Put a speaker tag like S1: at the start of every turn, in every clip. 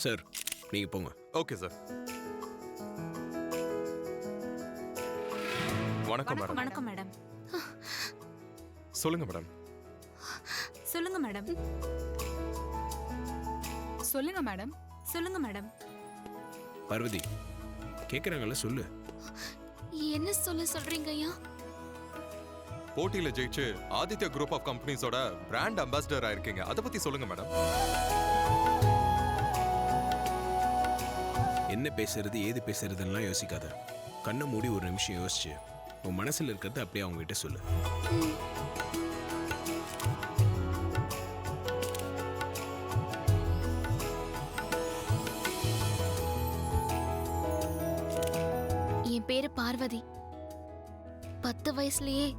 S1: Sir நீங்க போங்க.
S2: Okay sir. வணக்கம் மேடம்.
S3: வணக்கம் மேடம்.
S2: சொல்லுங்க மேடம்.
S3: சொல்லுங்க மேடம்.
S4: சொல்லுங்க மேடம்.
S3: சொல்லுங்க மேடம்.
S1: பார்வதி கேக்குறாங்கல்ல, சொல்லு.
S5: என்ன சொல்றீங்க ஐயா?
S2: போட்டியில ஜெயிச்சு ஆதித்யா குரூப் ஆஃப் கம்பெனிஸோட பிராண்ட் அம்பாசிடர் ஆயிருக்கீங்க, அதை பத்தி சொல்லுங்க மேடம்.
S1: என்ன பேசுறது ஏது பேசுறதுலாம் யோசிக்காத. கண்ணை மூடி ஒரு நிமிஷம் யோசிச்சு உன் மனசுல இருக்கிறது அப்படியே அவங்க கிட்ட சொல்லு.
S5: என் பேரு பார்வதி. 10 வயசுலயே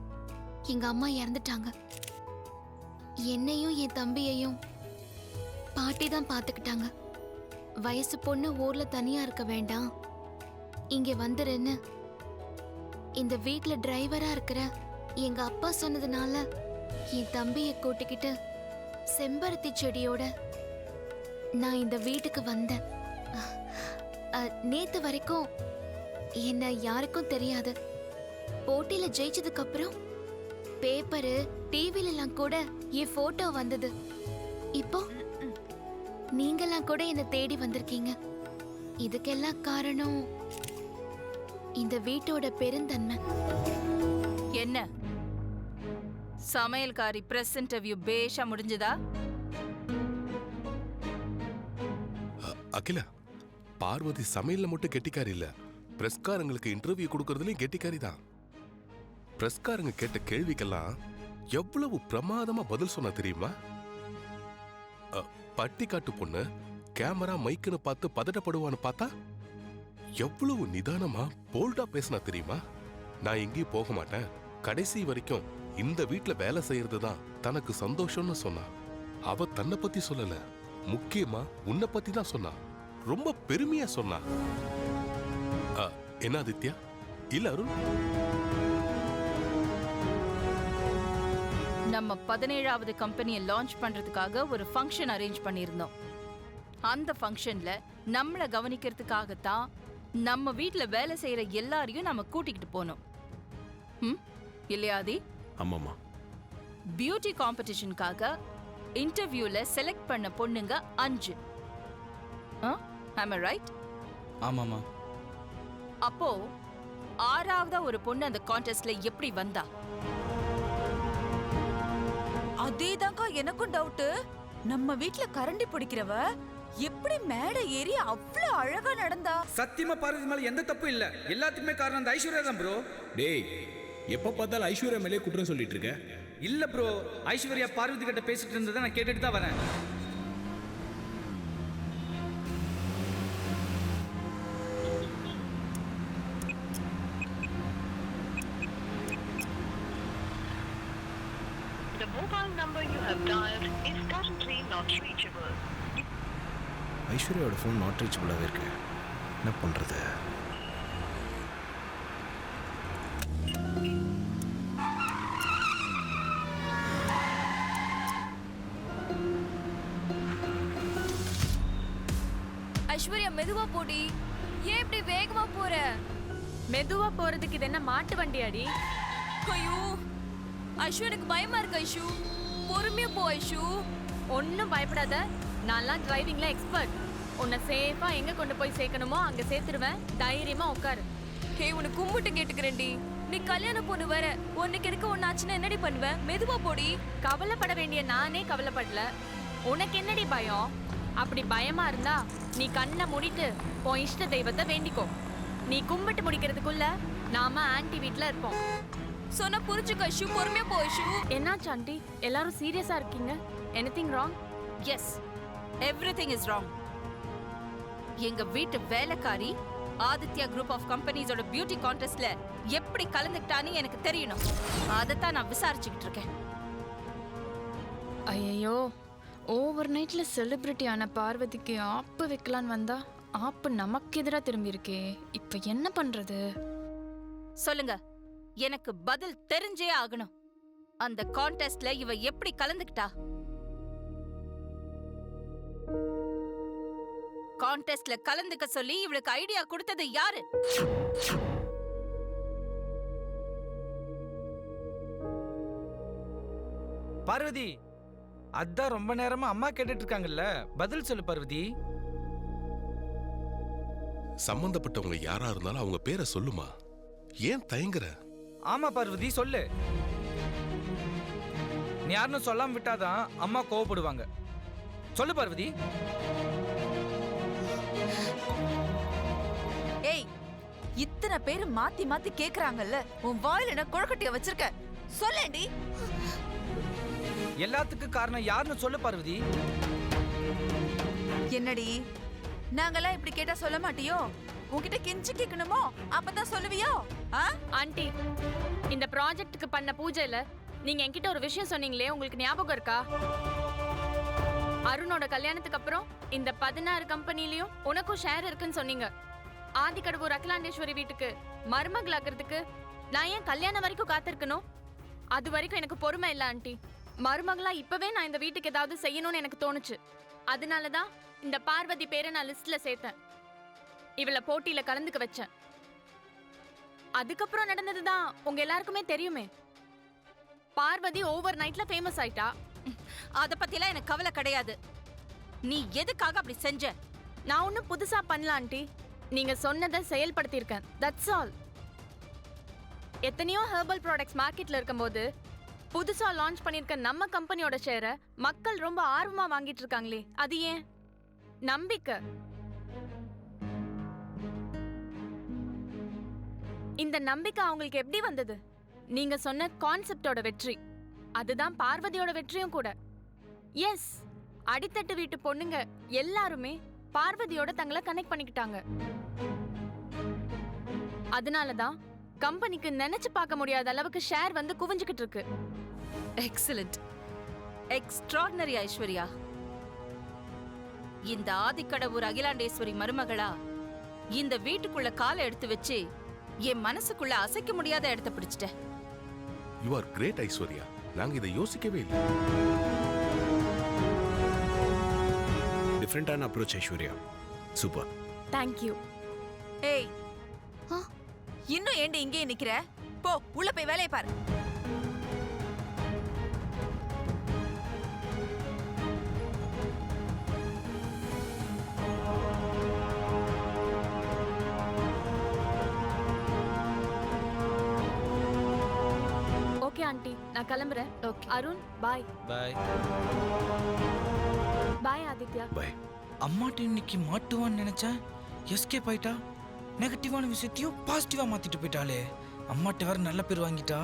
S5: எங்க அம்மா இறந்துட்டாங்க. என்னையும் என் தம்பியையும் பாட்டி தான் பாத்துக்கிட்டாங்க. வயசு பொண்ணு ஊர்ல தனியா இருக்க வேண்டாம், இங்க வந்துருன்னு இந்த வீட்ல டிரைவரா இருக்கிற எங்க அப்பா சொன்னதுனால என் தம்பியை கூட்டிக்கிட்டு செம்பருத்தி செடியோட நான் இந்த வீட்டுக்கு வந்தேன். நேத்து வரைக்கும் என்ன யாருக்கும் தெரியாது. போட்டியில ஜெயிச்சதுக்கு அப்புறம் பேப்பரு டிவில எல்லாம் கூட என் போட்டோ வந்தது. இப்போ நீங்கெல்லாம் கூட என்ன தேடி வந்திருக்கீங்க. இதுக்கெல்லாம் காரணம் இந்த வீட்டோட பெருந்தன்மை.
S3: என்ன சமையல்காரி பிரஸ் இன்டர்வியூ பேஷா முடிஞ்சதா?
S6: அகிலா, பார்வதி சமையல்ல மட்டும் கெட்டிக்காரி இல்ல, பிரஸ்காரங்களுக்கு இன்டர்வியூ கொடுக்கறதுலயும் கெட்டிக்காரி தான். பிரஸ்காரங்க கேட்ட கேள்விக்கெல்லாம் எவ்வளவு பிரமாதமா பதில் சொன்ன தெரியுமா? பட்டிக்காட்டு பொண்ணு கேமரா மைக்குன்னு பார்த்து பதட்டப்படுவான்னு பார்த்தா எவ்வளவு நிதானமா போல்டா பேசினா தெரியுமா? நான் எங்கேயும் போக மாட்டேன், கடைசி வரைக்கும் இந்த வீட்டுல வேலை செய்யறதுதான் தனக்கு சந்தோஷம்னு சொன்னா. அவ தன்னை பத்தி சொல்லல, முக்கியமா உன்னை பத்தி தான் சொன்னா. ரொம்ப பெருமையா சொன்னா. என்ன ஆதித்யா? இல்ல அருண்?
S3: நம்ம 17வது கம்பெனியை லான்ச் பண்றதுக்காக ஒரு ஃபங்க்ஷன் அரேஞ்ச் பண்ணியிருந்தோம். அந்த ஃபங்க்ஷன்ல நம்மள கவனிக்கிறதுக்காகத்தான் நம்ம வீட்ல வேலை செய்யற எல்லாரையும் நம்ம கூட்டிக்கிட்டு போனோம். இல்லையாதி?
S1: ஆமாமா.
S3: பியூட்டி காம்படிஷனுக்காக இன்டர்வியூல செலக்ட் பண்ண பொண்ணுங்க 5. am I right?
S7: ஆமாமா.
S3: அப்போ 6ஆவதா ஒரு பொண்ணு அந்த கான்டெஸ்ட்ல எப்படி வந்தா?
S8: அதேதாங்க எனக்கும் டவுட். நம்ம வீட்ல கரண்டி பிடிக்கிறவ எப்படி மேடை ஏறி அவ்வளவு அழகா நடந்தா?
S7: சத்தியமா பார்வதி மேல எந்த தப்பு இல்ல, எல்லாத்துக்குமே காரணம் அந்த ஐஸ்வர்யா தான் ப்ரோ.
S1: டேய், எப்ப பார்த்தாலும் ஐஸ்வர்யா மேலே குற்றம் சொல்லிட்டு இருக்க.
S7: இல்ல ப்ரோ, ஐஸ்வர்யா பார்வதி கிட்ட பேசிட்டு இருந்ததை நான் கேட்டுட்டு தான் வரேன்.
S9: The mobile number you have dialed is currently not reachable.
S1: ஐஸ்வர்யாவோட ஃபோன் நாட் ரீச்சபிளாகவே இருக்கு. என்ன பண்றது?
S5: ஐஸ்வர்யா மெதுவா போடி. ஏன் இப்படி வேகமா போற?
S3: மெதுவா போறதுக்கு இது என்ன மாட்டு வண்டியாடி?
S5: ஐயோ ஐஷு, எனக்கு பயமா இருக்கு ஐஷு. பொறுமையா போ ஐஷு.
S3: ஒன்னும் பயப்படாத, நான்லாம் டிரைவிங்ல எக்ஸ்பர்ட். உன்னை சேஃபா எங்க கொண்டு போய் சேர்க்கணுமோ அங்க சேர்த்துருவேன். தைரியமா உட்காரு.
S5: ஹே, உனக்கு கும்பிட்டு கேட்டுக்கிறேன்டி. நீ கல்யாணம் பொண்ணு வேற, உனக்கு இருக்க ஒன்னாச்சுன்னா என்னடி பண்ணுவ? மெதுவா போடி.
S3: கவலைப்பட வேண்டிய நானே கவலைப்படல, உனக்கு என்னடி பயம்? அப்படி பயமா இருந்தா நீ கண்ணை மூடிட்டு உன் இஷ்ட தெய்வத்தை வேண்டிக்கோ. நீ கும்பிட்டு முடிக்கிறதுக்குள்ள நாம ஆன்டி வீட்ல இருப்போம்.
S5: சொன்னா புரிஞ்சுக்க ஐஷு. பொறுமையா போ ஐஷு.
S3: என்னாச்சு ஆண்டி, எல்லாரும் சீரியஸா இருக்கீங்க? Anything wrong?
S8: Yes, everything is wrong. எங்க வீட்டு வேலைக்காரி ஆதித்யா குரூப் ஆஃப் கம்பெனிஸோட பியூட்டி கான்டெஸ்ட்ல எப்படி கலந்துக்கிட்டான்னு எனக்கு தெரியணும். அதைத்தான் நான் விசாரிச்சுக்கிட்டு இருக்கேன்.
S4: ஐயோ, ஓவர் நைட்ல செலிபிரிட்டி ஆன பார்வதிக்கு ஆப்பு வைக்கலான்னு வந்தா ஆப்பு நமக்கு எதிராக திரும்பி இருக்கே. இப்ப என்ன பண்றது?
S8: சொல்லுங்க, எனக்கு பதில் தெரிஞ்சே ஆகணும். அந்த கான்டெஸ்ட்ல இவ எப்படி கலந்துக்கிட்டா? கான்டெஸ்ட்ல கலந்துக்க சொல்லி இவளுக்கு ஐடியா கொடுத்தது யாரு?
S7: பார்வதி, அதான் ரொம்ப நேரமா அம்மா கேட்டுட்டு இருக்காங்கல்ல, பதில் சொல்லு பார்வதி.
S6: சம்பந்தப்பட்டவங்க யாரா இருந்தாலும் அவங்க பேரை சொல்லுமா. ஏன் தயங்குற?
S7: ஆமா பார்வதி, சொல்லு. நீ யாருன்னு சொல்லாம விட்டாதான் அம்மா கோவப்படுவாங்க. சொல்லு பார்வதி.
S10: ஏய், இத்தனை பேரு மாத்தி மாத்தி கேக்குறாங்கல்ல, உன் வாயில என்ன குழக்கட்டிய வச்சிருக்க? சொல்லேண்டி.
S7: எல்லாத்துக்கும் காரணம் யாருன்னு சொல்லு பார்வதி.
S10: என்னடி, நாங்கெல்லாம் இப்படி கேட்டா சொல்ல மாட்டியோ? உன்கிட்ட கெஞ்சி கேட்கணுமோ? அப்பதான் சொல்லுவியோ?
S3: ஆண்டி, இந்த ப்ராஜெக்ட்டுக்கு பண்ண பூஜையில நீங்க என்கிட்ட ஒரு விஷயம் சொன்னீங்களே, உங்களுக்கு ஞாபகம் இருக்கா? அருணோட கல்யாணத்துக்கு அப்புறம் இந்த 16 கம்பெனிலயும் உனக்கும் ஷேர் இருக்குன்னு சொன்னீங்க. ஆதிக்கடவுர் அகிலாண்டேஸ்வரி வீட்டுக்கு மருமகளாகிறதுக்கு நான் ஏன் கல்யாணம் வரைக்கும் காத்திருக்கணும்? அது வரைக்கும் எனக்கு பொறுமை இல்ல ஆண்டி. மருமகளா இப்பவே நான் இந்த வீட்டுக்கு ஏதாவது செய்யணும்னு எனக்கு தோணுச்சு. அதனாலதான் இந்த பார்வதி பேரை நான் லிஸ்ட்ல சேர்த்தேன். இவளை போட்டியில கலந்துக்க வச்சேன். அதுக்கப்புறம் நடந்ததுதான் உங்க எல்லாருக்குமே தெரியுமே. பார்வதி ஓவர் நைட்ல ஃபேமஸ் ஆயிட்டா.
S8: அத பத்திலாம் எனக்கு கவலை கிடையாது. நீ எதுக்காக அப்படி செஞ்ச?
S3: நான் ஒன்னும் புதுசா பண்ணல ஆண்டி. நீங்க சொன்னதை செயல்படுத்தியிருக்கேன். That's all. எத்தனையோ ஹெர்பல் ப்ராடக்ட்ஸ் மார்க்கெட்ல இருக்கும்போது புதுசா லான்ச் பண்ணிருக்க நம்ம கம்பெனியோட ஷேரை மக்கள் ரொம்ப ஆர்வமா வாங்கிட்டு இருக்காங்களே, அது ஏன்? நம்பிக்கை. இந்த நம்பிக்கை அவங்களுக்கு எப்படி வந்தது? நீங்க சொன்ன கான்செப்டோட வெற்றி. அதுதான் பார்வதியோட வெற்றியும் கூட. எஸ், அடித்தட்டு வீட்டு பொண்ணுங்க எல்லாருமே பார்வதியோட தங்களை கனெக்ட் பண்ணிக்கிட்டாங்க. அதனாலதான் கம்பெனிக்கு நினைச்சு பார்க்க முடியாத அளவுக்கு ஷேர் வந்து குவிஞ்சுக்கிட்டு இருக்கு.
S8: Excellent, extraordinary Aishwarya. இந்த ஆதிக்கடவுர் அகிலாண்டேஸ்வரி மருமகளா இந்த வீட்டுக்குள்ள காலை எடுத்து வச்சு என் மனசுக்குள்ள அசைக்க முடியாத இடத்தை பிடிச்சிட்ட.
S6: You are great Aishwarya. நாங்க இதை யோசிக்கவே இல்லை.
S1: டிஃப்ரெண்டான அப்ரோச் ஐஸ்வர்யா. சூப்பர்.
S3: தேங்க்யூ.
S10: ஏய், இன்னும் ஏண்டி இங்கே நிக்கிற? போ, உள்ள போய் வேலையை பாரு.
S3: ஓகே ஆண்டி, நான் கிளம்புறேன்.
S5: ஓகே.
S3: அருண், பாய்.
S7: பாய்.
S3: பாய் ஆதித்யா.
S1: பாய்.
S7: அம்மாட்ட இன்னைக்கு மாட்டுவான்னு நினைச்சேன், எஸ்கேப் ஆயிட்டா. நெகட்டிவான விஷயத்தையும் பாசிட்டிவா மாத்திட்டு போயிட்டாளே. அம்மாட்ட வேற நல்ல பேர் வாங்கிட்டா.